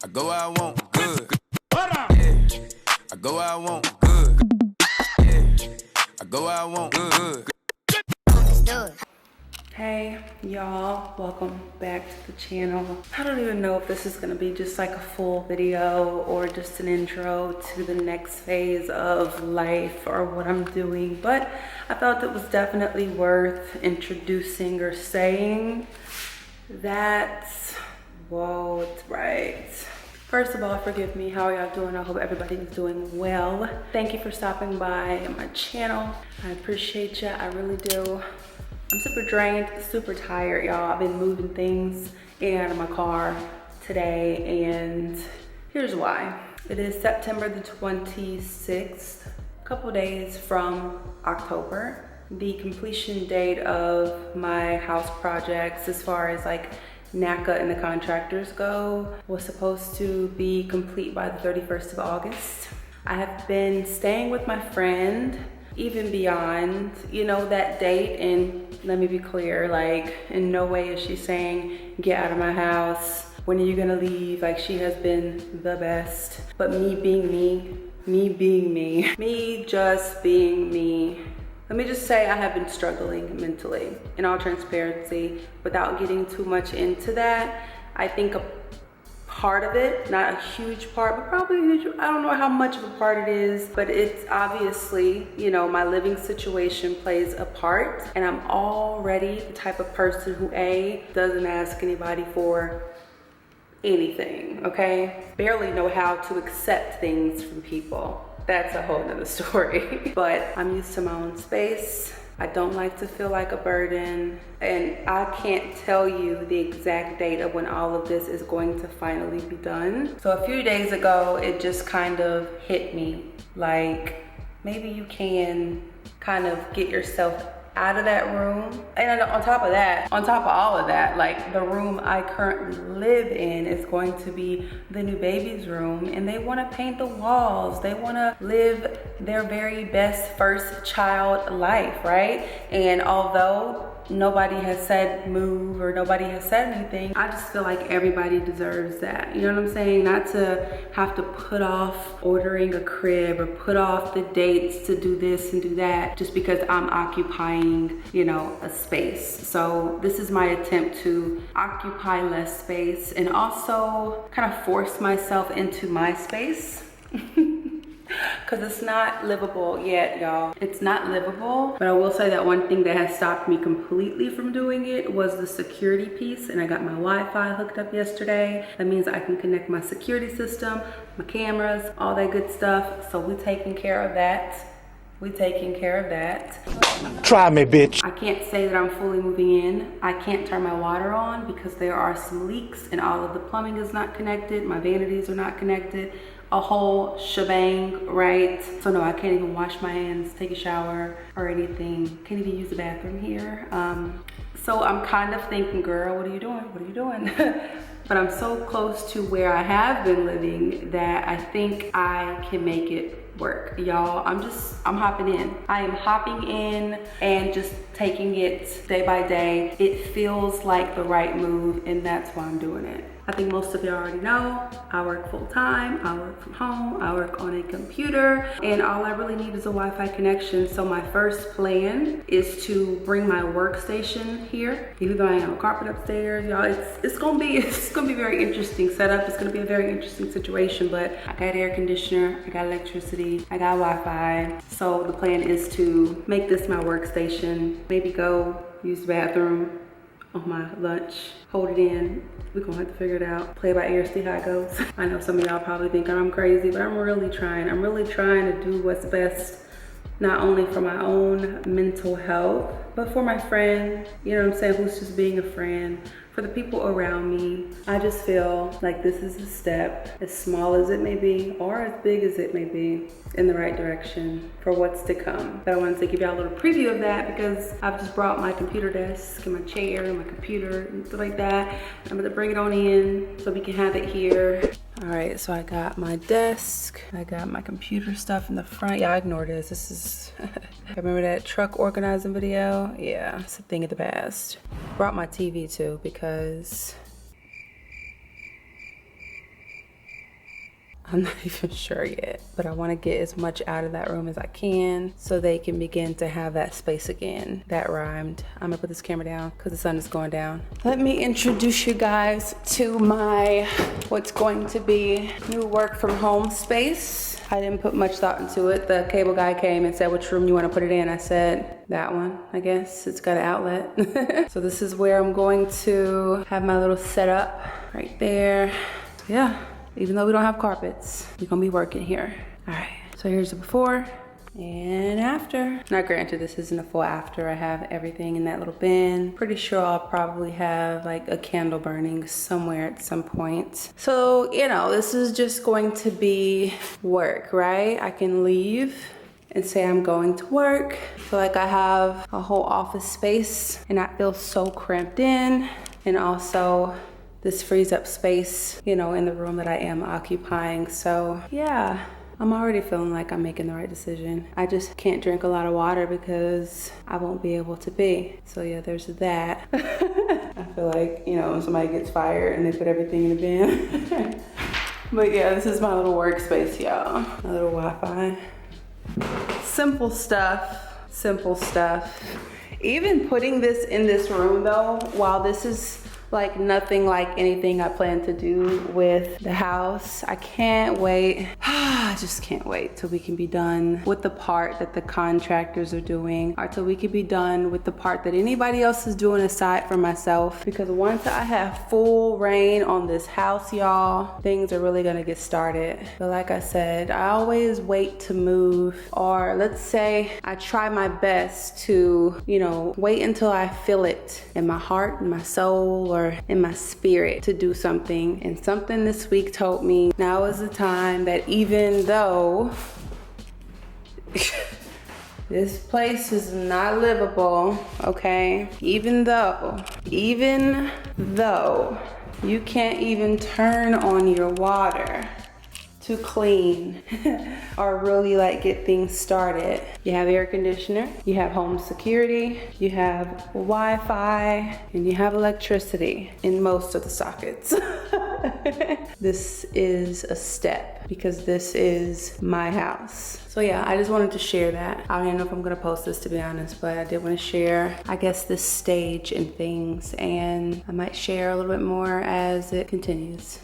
I go where I want, good. Yeah. I go where I want, good. Yeah. I go where I want, good. Hey y'all, welcome back to the channel. I don't even know if this is gonna be just like a full video or just an intro to the next phase of life or what I'm doing, but I felt it was definitely worth introducing or saying that, whoa, it's right. First of all, forgive me, how are y'all doing? I hope everybody is doing well. Thank you for stopping by my channel. I appreciate you, I really do. I'm super drained, super tired, y'all. I've been moving things in and out of my car today, and here's why. It is September the 26th, a couple days from October. The completion date of my house projects, as far as like NACA and the contractors go, was supposed to be complete by the 31st of August. I have been staying with my friend even beyond, you know, that date, and let me be clear, like, in no way is she saying, get out of my house, when are you gonna leave? Like, she has been the best. But me being me just being me. Let me just say I have been struggling mentally, in all transparency. Without getting too much into that, I think a part of it, not a huge part, but probably huge, I don't know how much of a part it is, but it's obviously, you know, my living situation plays a part, and I'm already the type of person who doesn't ask anybody for anything, okay? Barely know how to accept things from people. That's a whole nother story. But I'm used to my own space. I don't like to feel like a burden, and I can't tell you the exact date of when all of this is going to finally be done. So a few days ago, it just kind of hit me, like, maybe you can kind of get yourself out of that room. And on top of all of that, like, the room I currently live in is going to be the new baby's room, and they want to paint the walls. They want to live their very best first child life, right? And although nobody has said move or nobody has said anything, I just feel like everybody deserves that. You know what I'm saying? Not to have to put off ordering a crib or put off the dates to do this and do that just because I'm occupying, you know, a space. So this is my attempt to occupy less space and also kind of force myself into my space. Because it's not livable yet, y'all. It's not livable. But I will say that one thing that has stopped me completely from doing it was the security piece. And I got my Wi-Fi hooked up yesterday. That means I can connect my security system, my cameras, all that good stuff. So we're taking care of that. Try me, bitch. I can't say that I'm fully moving in. I can't turn my water on because there are some leaks and all of the plumbing is not connected. My vanities are not connected. A whole shebang, right? So no, I can't even wash my hands, take a shower or anything. Can't even use the bathroom here. So I'm kind of thinking, girl, what are you doing? What are you doing? But I'm so close to where I have been living that I think I can make it work. Y'all, I'm hopping in. I am hopping in and just taking it day by day. It feels like the right move, and that's why I'm doing it. I think most of y'all already know, I work full time, I work from home, I work on a computer, and all I really need is a Wi-Fi connection. So my first plan is to bring my workstation here. Even though I ain't on carpet upstairs, y'all, it's gonna be a very interesting setup. It's gonna be a very interesting situation, but I got air conditioner, I got electricity, I got Wi-Fi. So the plan is to make this my workstation, maybe go use the bathroom on my lunch, hold it in. We're gonna have to figure it out. Play by ear, see how it goes. I know some of y'all probably think I'm crazy, but I'm really trying. I'm really trying to do what's best, not only for my own mental health, but for my friend, you know what I'm saying, who's just being a friend, for the people around me. I just feel like this is a step, as small as it may be, or as big as it may be, in the right direction for what's to come. But I wanted to give y'all a little preview of that because I've just brought my computer desk and my chair and my computer and stuff like that. I'm gonna bring it on in so we can have it here. All right, so I got my desk, I got my computer stuff in the front. Yeah, ignore this. This is, remember that truck organizing video? Yeah, it's a thing of the past. Brought my TV too because I'm not even sure yet, but I want to get as much out of that room as I can so they can begin to have that space again. That rhymed. I'm gonna put this camera down because the sun is going down. Let me introduce you guys to my, what's going to be new work from home space. I didn't put much thought into it. The cable guy came and said, which room you want to put it in? I said, that one, I guess. It's got an outlet. So this is where I'm going to have my little setup right there. Yeah, even though we don't have carpets, we're gonna be working here. All right, so here's the before and after. Now granted, this isn't a full after. I have everything in that little bin. Pretty sure I'll probably have like a candle burning somewhere at some point. So, you know, this is just going to be work, right? I can leave and say I'm going to work. I feel like I have a whole office space and not feel so cramped in. And also this frees up space, you know, in the room that I am occupying. So yeah, I'm already feeling like I'm making the right decision. I just can't drink a lot of water because I won't be able to be. So yeah, there's that. I feel like, you know, when somebody gets fired and they put everything in the bin. But yeah, this is my little workspace, y'all. My little Wi-Fi. Simple stuff, simple stuff. Even putting this in this room though, while this is like nothing like anything I plan to do with the house, I can't wait. I just can't wait till we can be done with the part that the contractors are doing, or till we can be done with the part that anybody else is doing aside from myself. Because once I have full reign on this house, y'all, things are really gonna get started. But like I said, I always wait to move, or let's say I try my best to, you know, wait until I feel it in my heart, in my soul, or in my spirit to do something. And something this week told me now is the time that even though this place is not livable, okay? Even though you can't even turn on your water to clean or really like get things started. You have air conditioner, you have home security, you have Wi-Fi, and you have electricity in most of the sockets. This is a step because this is my house. So yeah, I just wanted to share that. I don't even know if I'm gonna post this, to be honest, but I did want to share, I guess, this stage and things, and I might share a little bit more as it continues.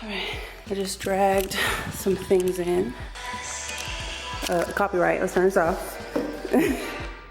All right, I just dragged some things in. Copyright, let's turn this off.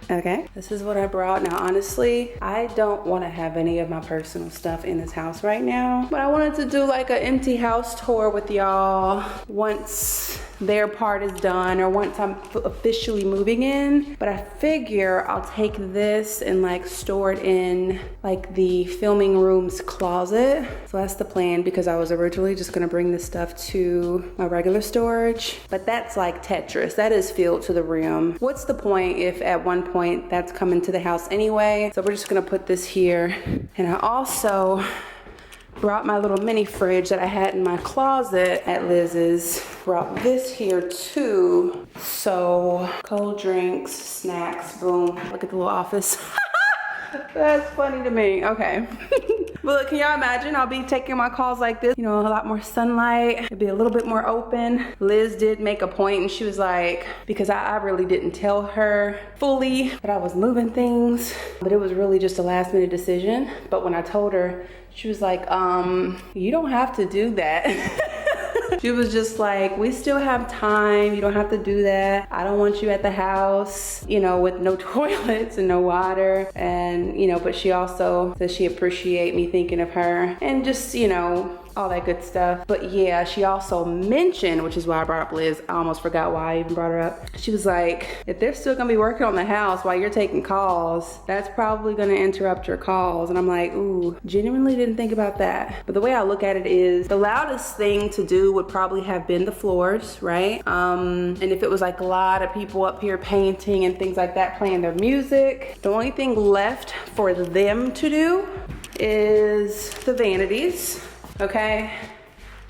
Okay, this is what I brought. Now, honestly, I don't want to have any of my personal stuff in this house right now, but I wanted to do like an empty house tour with y'all once their part is done or once I'm officially moving in. But I figure I'll take this and like store it in like the filming room's closet. So that's the plan, because I was originally just gonna bring this stuff to my regular storage, but that's like Tetris. That is filled to the rim. What's the point if at one point that's coming to the house anyway? So we're just gonna put this here. And I also brought my little mini fridge that I had in my closet at Liz's. Brought this here too. So cold drinks, snacks, boom. Look at the little office. That's funny to me. Okay. But look, can y'all imagine? I'll be taking my calls like this, you know, a lot more sunlight. It'd be a little bit more open. Liz did make a point and she was like, because I really didn't tell her fully that I was moving things, but it was really just a last minute decision. But when I told her, she was like, you don't have to do that. She was just like, we still have time. You don't have to do that. I don't want you at the house, you know, with no toilets and no water. And, you know, but she also says she appreciate me thinking of her and just, you know, all that good stuff. But yeah, she also mentioned, which is why I brought up Liz. I almost forgot why I even brought her up. She was like, if they're still gonna be working on the house while you're taking calls, that's probably gonna interrupt your calls. And I'm like, ooh, genuinely didn't think about that. But the way I look at it is, the loudest thing to do would probably have been the floors, right? And if it was like a lot of people up here painting and things like that, playing their music, the only thing left for them to do is the vanities. Okay,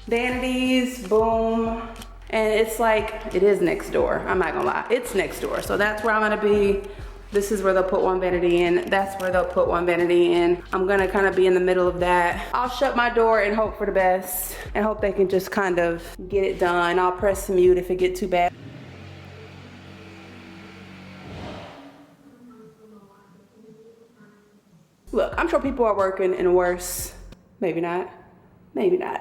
vanities, boom. And it's like, it is next door. I'm not gonna lie, it's next door. So that's where I'm gonna be This is where they'll put one vanity in. That's where they'll put one vanity in. I'm gonna kind of be in the middle of that. I'll shut my door and hope for the best and hope they can just kind of get it done. I'll press mute if it gets too bad. Look, I'm sure people are working in worse. Maybe not. Maybe not.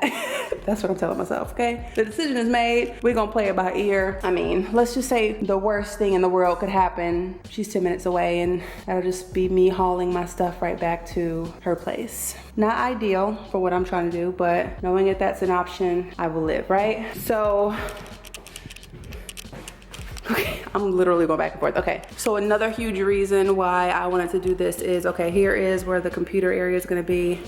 That's what I'm telling myself, okay? The decision is made. We're gonna play it by ear. I mean, let's just say the worst thing in the world could happen. She's 10 minutes away and that'll just be me hauling my stuff right back to her place. Not ideal for what I'm trying to do, but knowing that that's an option, I will live, right? So, okay, I'm literally going back and forth. Okay, so another huge reason why I wanted to do this is, okay, here is where the computer area is gonna be.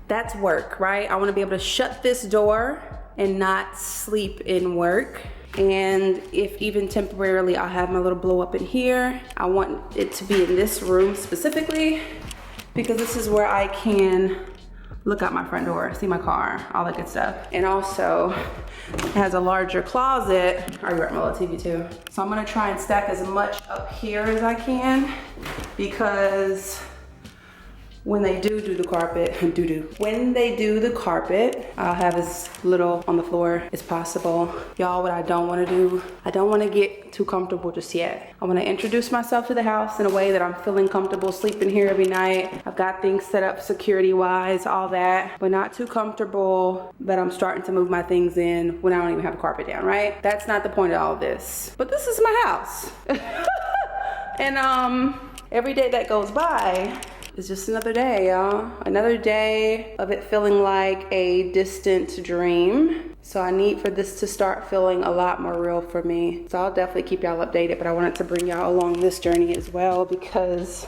That's work, right? I wanna be able to shut this door and not sleep in work. And if even temporarily, I'll have my little blow up in here. I want it to be in this room specifically because this is where I can look out my front door, see my car, all that good stuff. And also, it has a larger closet. I already got my little TV too. So I'm gonna try and stack as much up here as I can because when they do the carpet, when they do the carpet, I'll have as little on the floor as possible. Y'all, what I don't wanna do, I don't wanna get too comfortable just yet. I wanna introduce myself to the house in a way that I'm feeling comfortable sleeping here every night. I've got things set up security-wise, all that, but not too comfortable that I'm starting to move my things in when I don't even have a carpet down, right? That's not the point of all of this. But this is my house. And every day that goes by, it's just another day, y'all. Another day of it feeling like a distant dream. So I need for this to start feeling a lot more real for me. So I'll definitely keep y'all updated, but I wanted to bring y'all along this journey as well because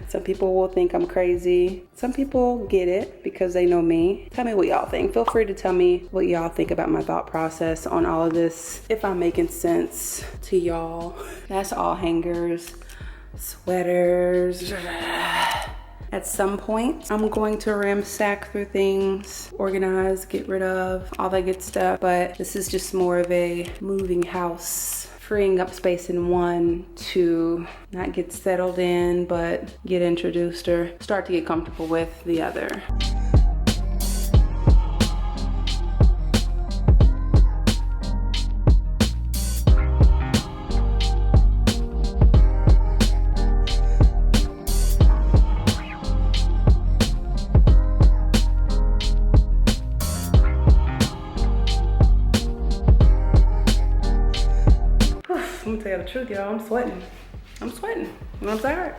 some people will think I'm crazy. Some people get it because they know me. Tell me what y'all think. Feel free to tell me what y'all think about my thought process on all of this, if I'm making sense to y'all. That's all hangers. Sweaters. At some point, I'm going to ransack through things, organize, get rid of, all that good stuff. But this is just more of a moving house, freeing up space in one to not get settled in, but get introduced or start to get comfortable with the other. Let me tell you the truth, y'all. I'm sweating. I'm sweating. You know what I'm saying?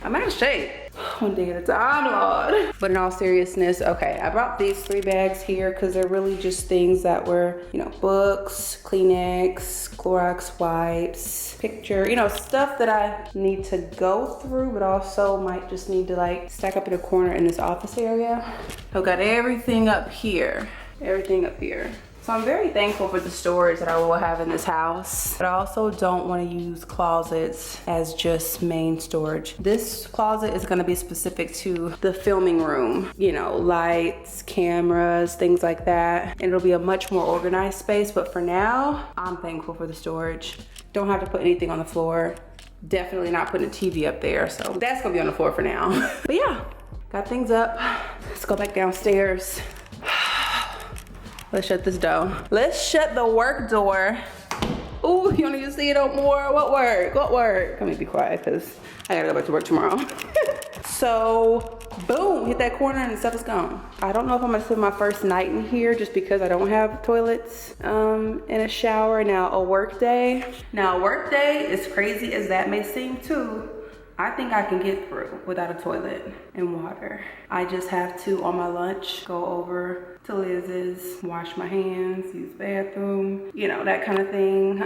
I'm out of shape. One day at a time, Lord. But in all seriousness, okay, I brought these 3 bags here because they're really just things that were, you know, books, Kleenex, Clorox wipes, picture, you know, stuff that I need to go through, but also might just need to like stack up in a corner in this office area. I've got everything up here. Everything up here. So I'm very thankful for the storage that I will have in this house, but I also don't want to use closets as just main storage. This closet is going to be specific to the filming room, you know, lights, cameras, things like that. And it'll be a much more organized space, but for now, I'm thankful for the storage. Don't have to put anything on the floor. Definitely not putting a TV up there, so that's going to be on the floor for now. But yeah, got things up. Let's go back downstairs. Let's shut this door. Let's shut the work door. Ooh, you don't even see it no more. What work? What work? Let me be quiet because I gotta go back to work tomorrow. So, boom, hit that corner and the stuff is gone. I don't know if I'm gonna spend my first night in here just because I don't have toilets and a shower. Now, a work day. Now, a work day, as crazy as that may seem too, I think I can get through without a toilet and water. I just have to, on my lunch, go over to Liz's, wash my hands, use the bathroom, you know, that kind of thing.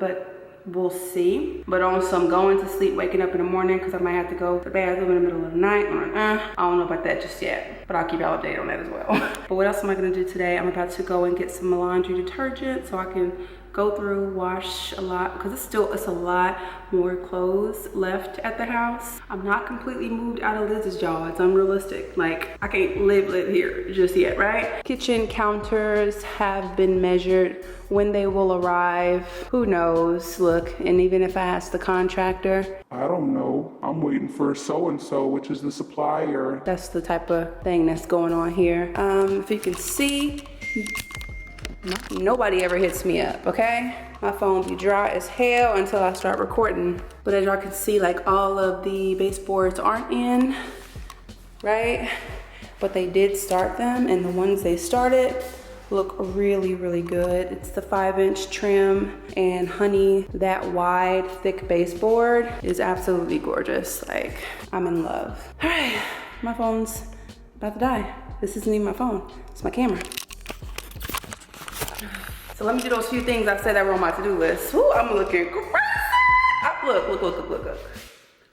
But we'll see. But also I'm going to sleep, waking up in the morning because I might have to go to the bathroom in the middle of the night. I'm like, I don't know about that just yet, but I'll keep y'all updated on that as well. But what else am I gonna do today? I'm about to go and get some laundry detergent so I can go through, wash a lot, because it's a lot more clothes left at the house. I'm not completely moved out of Liz's, y'all. It's unrealistic. Like, I can't live here just yet, right? Kitchen counters have been measured. When they will arrive, who knows? Look, and even if I ask the contractor, I don't know. I'm waiting for so-and-so, which is the supplier. that's the type of thing that's going on here. If you can see, nobody ever hits me up, okay? My phone be dry as hell until I start recording. But as y'all can see, like, all of the baseboards aren't in, right? But they did start them, and the ones they started look really, really good. It's the 5-inch trim, and honey, that wide, thick baseboard is absolutely gorgeous. Like, I'm in love. All right, my phone's about to die. This isn't even my phone, it's my camera. So let me do those few things I said that were on my to-do list. Ooh, I'm looking great. Look.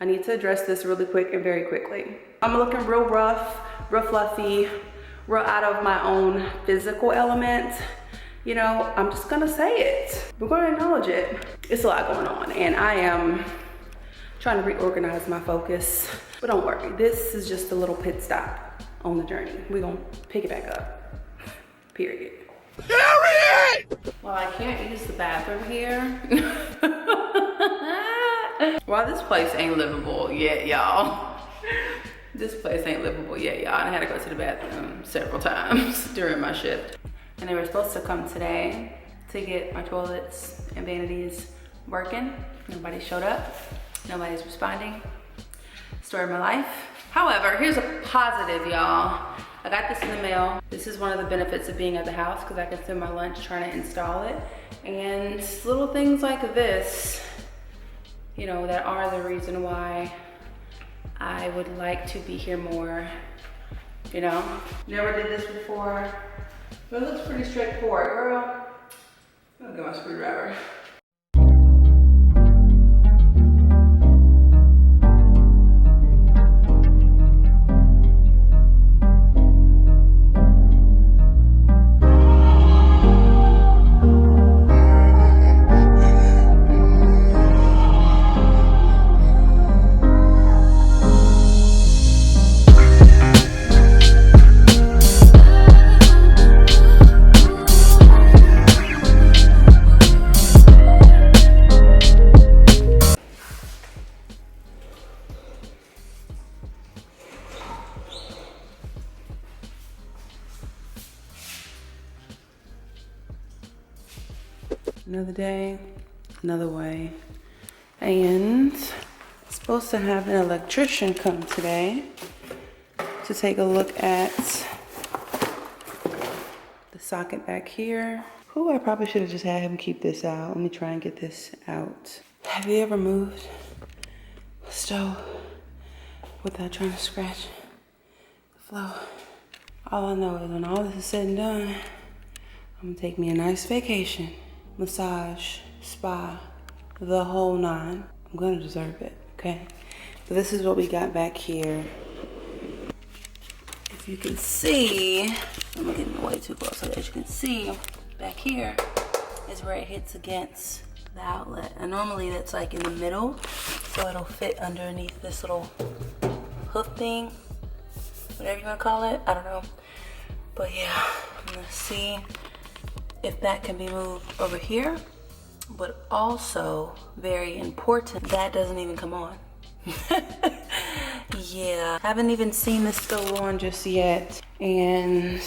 I need to address this really quick and very quickly. I'm looking real rough, real fluffy, real out of my own physical element. You know, I'm just gonna say it. We're gonna acknowledge it. It's a lot going on, and I am trying to reorganize my focus. But don't worry, this is just a little pit stop on the journey. We're gonna pick it back up, period. Well, I can't use the bathroom here. Well, this place ain't livable yet, y'all. This place ain't livable yet, y'all. I had to go to the bathroom several times during my shift. And they were supposed to come today to get my toilets and vanities working. Nobody showed up. Nobody's responding. Story of my life. However, here's a positive, y'all. I got this in the mail. This is one of the benefits of being at the house, because I can spend my lunch trying to install it. And little things like this, you know, that are the reason why I would like to be here more, you know? Never did this before, but it looks pretty straightforward, girl. I'm gonna get my screwdriver. Another day, another way. And I'm supposed to have an electrician come today to take a look at the socket back here. Ooh, I probably should have just had him keep this out. Let me try and get this out. Have you ever moved a stove without trying to scratch the floor? All I know is when all this is said and done, I'm gonna take me a nice vacation. Massage, spa, the whole 9. I'm gonna deserve it, okay? So this is what we got back here. If you can see, I'm getting way too close, so as you can see, back here is where it hits against the outlet. And normally that's like in the middle, so it'll fit underneath this little hook thing, whatever you wanna call it, I don't know. But yeah, I'm gonna see if that can be moved over here, but also very important, that doesn't even come on. Yeah, I haven't even seen this go on just yet, and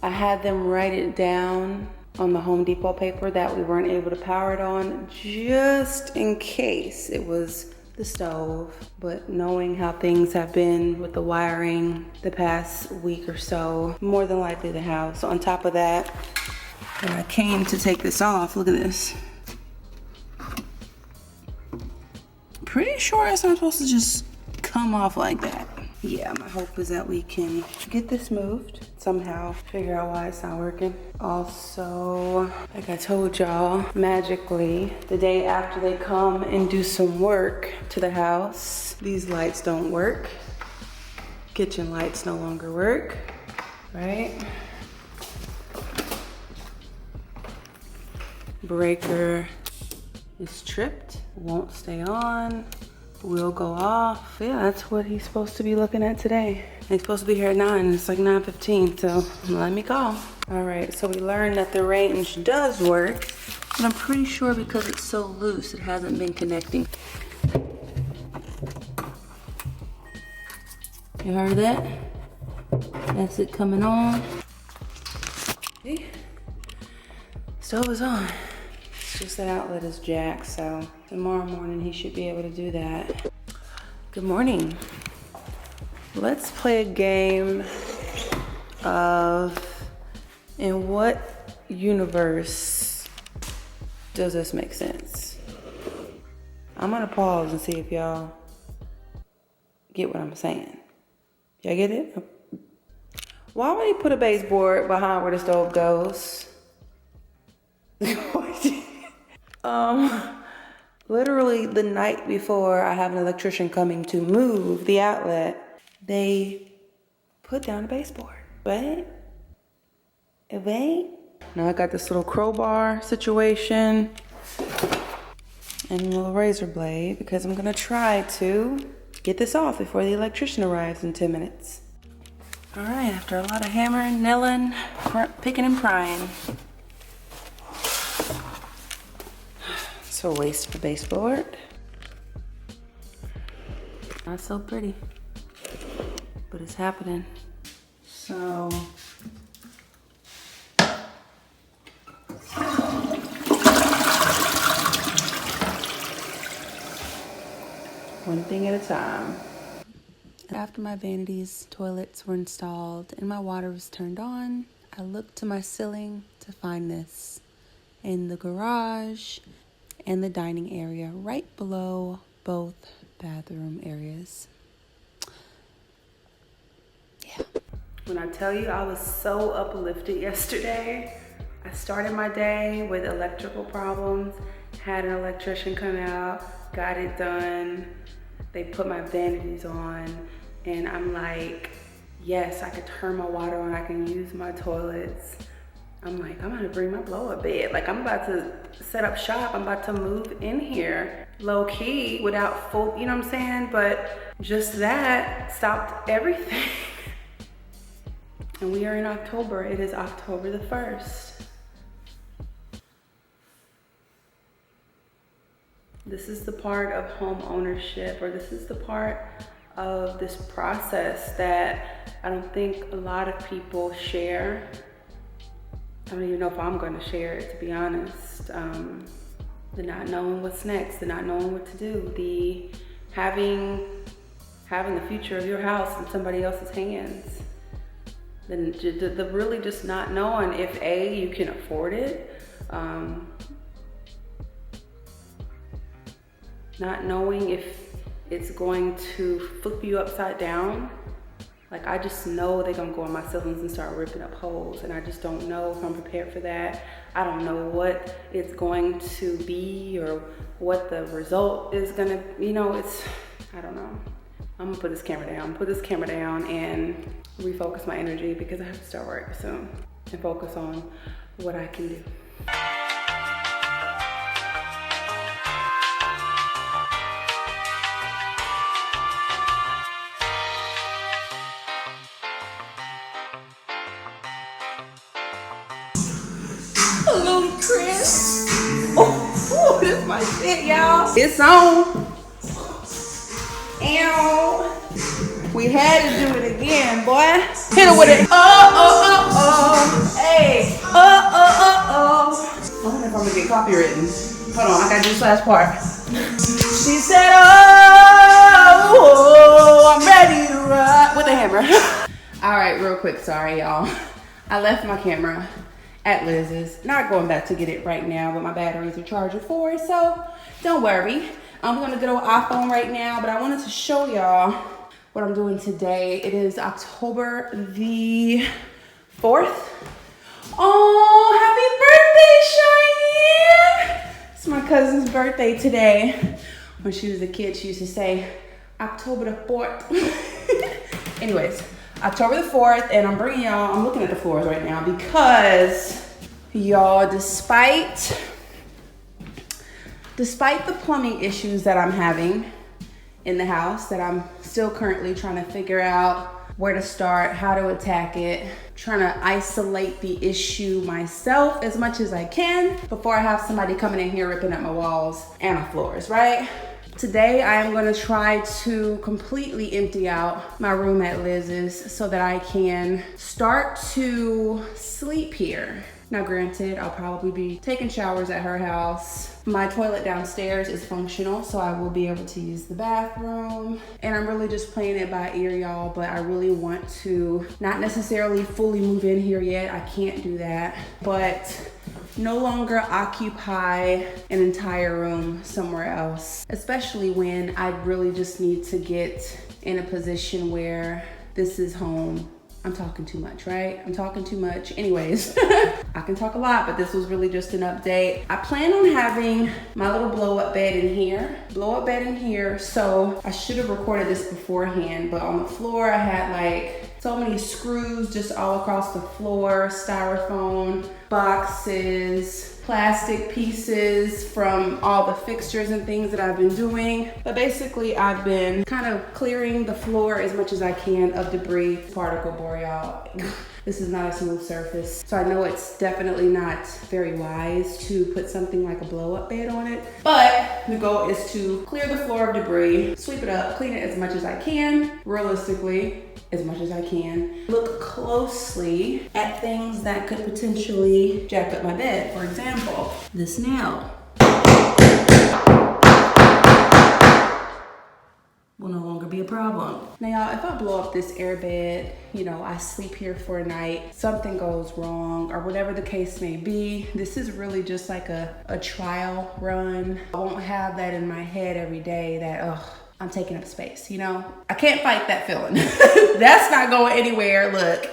I had them write it down on the Home Depot paper that we weren't able to power it on, just in case it was the stove. But knowing how things have been with the wiring the past week or so, more than likely the house. So on top of that, when I came to take this off, look at this. Pretty sure it's not supposed to just come off like that. Yeah, my hope is that we can get this moved somehow, figure out why it's not working. Also, like I told y'all, magically, the day after they come and do some work to the house, these lights don't work. Kitchen lights no longer work, right? breaker is tripped, won't stay on, will go off. Yeah, that's what he's supposed to be looking at today. He's supposed to be here at 9, it's like 9:15, so let me call. All right, so we learned that the range does work, but I'm pretty sure because it's so loose, it hasn't been connecting. You heard that? That's it coming on. See? Stove is on. It's just that outlet is jacked, so tomorrow morning he should be able to do that. Good morning. Let's play a game of in what universe does this make sense? I'm gonna pause and see if y'all get what I'm saying. Y'all get it? Why would he put a baseboard behind where the stove goes? Literally the night before I have an electrician coming to move the outlet, they put down a baseboard. Wait. Now I got this little crowbar situation and a little razor blade because I'm gonna try to get this off before the electrician arrives in 10 minutes. All right, after a lot of hammering, nailing, picking and prying. It's a waste of a baseboard. Not so pretty, but it's happening. So, one thing at a time. After my vanities, toilets were installed and my water was turned on, I looked to my ceiling to find this in the garage and the dining area right below both bathroom areas. Yeah. When I tell you I was so uplifted yesterday, I started my day with electrical problems, had an electrician come out, got it done. They put my vanities on and I'm like, yes, I could turn my water on, I can use my toilets. I'm like, I'm gonna bring my blow-up bed. Like I'm about to set up shop, I'm about to move in here low key without full, you know what I'm saying? But just that stopped everything. And we are in October, it is October the 1st. This is the part of home ownership, or this is the part of this process that I don't think a lot of people share. I don't even know if I'm gonna share it, to be honest. The not knowing what's next, the not knowing what to do, the having the future of your house in somebody else's hands. The really just not knowing if A, you can afford it, not knowing if it's going to flip you upside down. Like I just know they're gonna go on my ceilings and start ripping up holes, and I just don't know if I'm prepared for that. I don't know what it's going to be or what the result is gonna, you know, I don't know. I'm gonna put this camera down and refocus my energy because I have to start work soon and focus on what I can do. Hello, Chris. Oh, this is my shit, y'all. It's on. Ew. We had to do it again, boy. Hit it with it. Oh. Hey. I wonder if I'm gonna get copywritten. Hold on, I gotta do this last part. She said, oh, I'm ready to ride. With the hammer. All right, real quick, sorry, y'all. I left my camera at Liz's. Not going back to get it right now, but my batteries are charging for it, so don't worry. I'm gonna get on iPhone right now, but I wanted to show y'all what I'm doing today. It is October the 4th. Oh, happy birthday, Cheyenne! It's my cousin's birthday today. When she was a kid, she used to say, October the 4th. Anyways, October the 4th, and I'm bringing y'all, I'm looking at the floors right now because y'all, despite Despite the plumbing issues that I'm having in the house, that I'm still currently trying to figure out where to start, how to attack it, trying to isolate the issue myself as much as I can before I have somebody coming in here ripping up my walls and my floors, right? Today I am gonna try to completely empty out my room at Liz's so that I can start to sleep here. Now granted, I'll probably be taking showers at her house. My toilet downstairs is functional, so I will be able to use the bathroom. And I'm really just playing it by ear, y'all, but I really want to not necessarily fully move in here yet. I can't do that, but no longer occupy an entire room somewhere else, especially when I really just need to get in a position where this is home. I'm talking too much, right? I'm talking too much. Anyways, I can talk a lot, but this was really just an update. I plan on having my little blow up bed in here. So I should have recorded this beforehand, but on the floor I had like so many screws just all across the floor, styrofoam, boxes, plastic pieces from all the fixtures and things that I've been doing. But basically I've been kind of clearing the floor as much as I can of debris, particle board, y'all. This is not a smooth surface. So I know it's definitely not very wise to put something like a blow up bed on it. But the goal is to clear the floor of debris, sweep it up, clean it as much as I can, realistically, as much as I can. Look closely at things that could potentially jack up my bed. For example, this nail will no longer be a problem. Now y'all, if I blow up this air bed, you know, I sleep here for a night, something goes wrong or whatever the case may be, this is really just like a trial run. I won't have that in my head every day that, I'm taking up space, you know? I can't fight that feeling. That's not going anywhere. Look,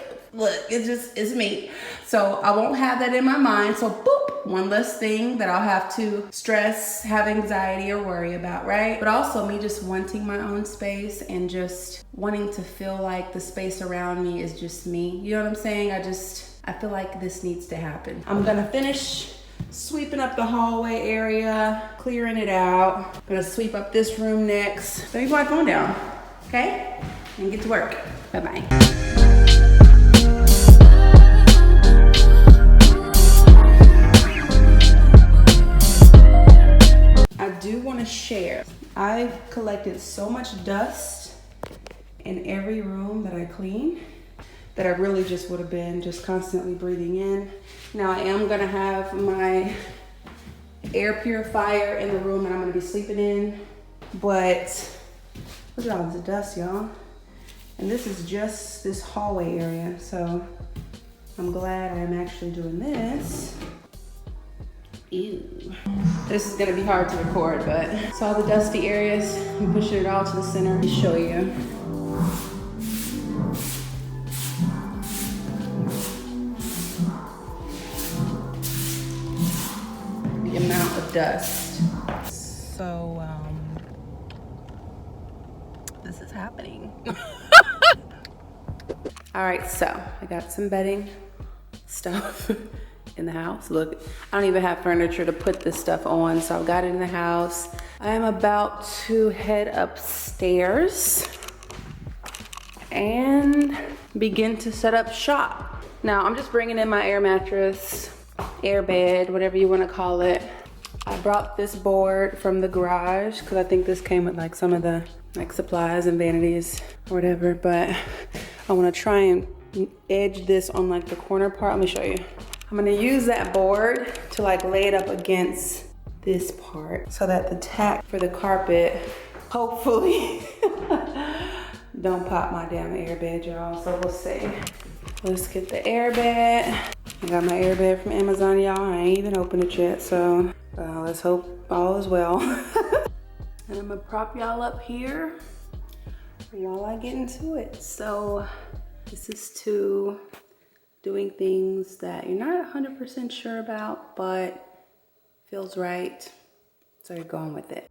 it's me. So I won't have that in my mind. So boop, one less thing that I'll have to stress, have anxiety or worry about, right? But also me just wanting my own space and just wanting to feel like the space around me is just me. You know what I'm saying? I feel like this needs to happen. I'm gonna finish sweeping up the hallway area, clearing it out. I'm gonna sweep up this room next. Let me put my phone down, okay? And get to work. Bye-bye. I do wanna share. I've collected so much dust in every room that I clean that I really just would have been just constantly breathing in. Now I am gonna have my air purifier in the room that I'm gonna be sleeping in, but look at all this dust, y'all. And this is just this hallway area, so I'm glad I am actually doing this. Ew. This is gonna be hard to record, but it's all the dusty areas. I'm pushing it all to the center to show you. Amount of dust. So this is happening. All right, so I got some bedding stuff in the house. Look, I don't even have furniture to put this stuff on, so I've got it in the house. I am about to head upstairs and begin to set up shop. Now I'm just bringing in my air mattress, air bed, whatever you want to call it. I brought this board from the garage because I think this came with like some of the like supplies and vanities or whatever, but I want to try and edge this on like the corner part. Let me show you. I'm going to use that board to like lay it up against this part so that the tack for the carpet hopefully don't pop my damn air bed, y'all. So we'll see. Let's get the air bed. I got my air bed from Amazon, y'all. I ain't even opened it yet, so let's hope all is well. And I'm gonna prop y'all up here while I get into it. So this is to doing things that you're not 100% sure about, but feels right, so you're going with it.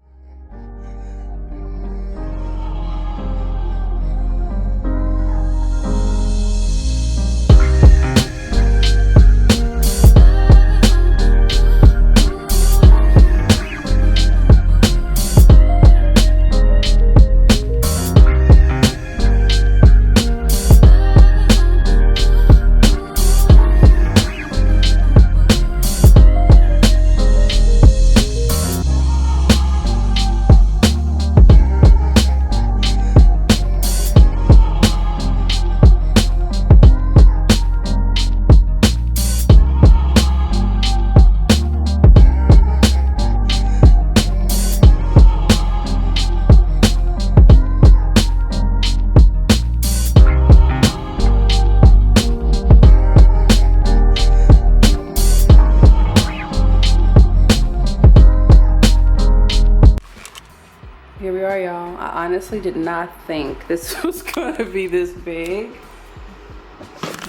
Sorry, y'all. I honestly did not think this was gonna be this big,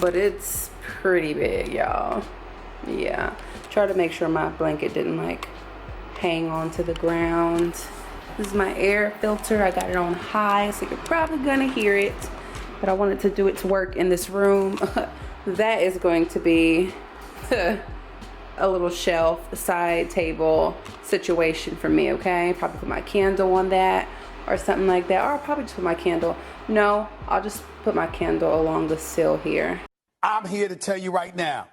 but it's pretty big, y'all. Yeah. Try to make sure my blanket didn't like hang onto the ground. This is my air filter. I got it on high, so you're probably gonna hear it, but I wanted to do its work in this room. That is going to be a little shelf, side table situation for me, okay? Probably put my candle on that or something like that, or I'll probably just put my candle. No, I'll just put my candle along the sill here. I'm here to tell you right now,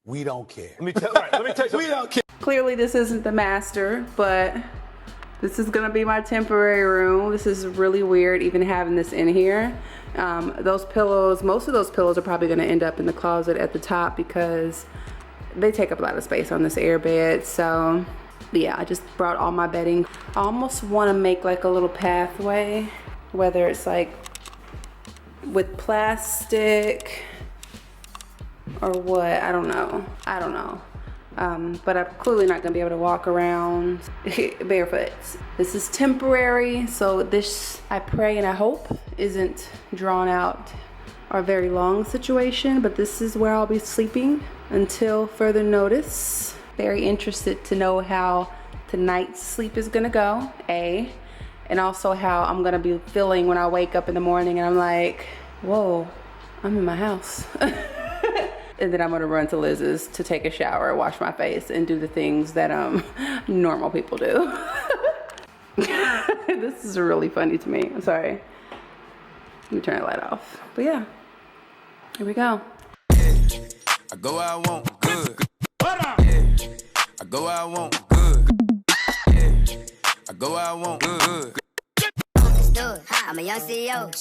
we don't care. Let me tell you something. We don't care. Clearly this isn't the master, but this is gonna be my temporary room. This is really weird even having this in here. Those pillows, most of those pillows are probably gonna end up in the closet at the top because they take up a lot of space on this air bed. So yeah, I just brought all my bedding. I almost wanna make like a little pathway, whether it's like with plastic or what, I don't know. But I'm clearly not gonna be able to walk around barefoot. This is temporary, so this, I pray and I hope, isn't drawn out or a very long situation, but this is where I'll be sleeping until further notice. Very interested to know how tonight's sleep is gonna go, A, and also how I'm gonna be feeling when I wake up in the morning and I'm like, whoa, I'm in my house. And then I'm gonna run to Liz's to take a shower, wash my face, and do the things that normal people do. This is really funny to me. I'm sorry. Let me turn the light off. But yeah, here we go. I go where I want, good. Yeah. I go where I want, good. Yeah. I go where I want, good. I'm a young CEO.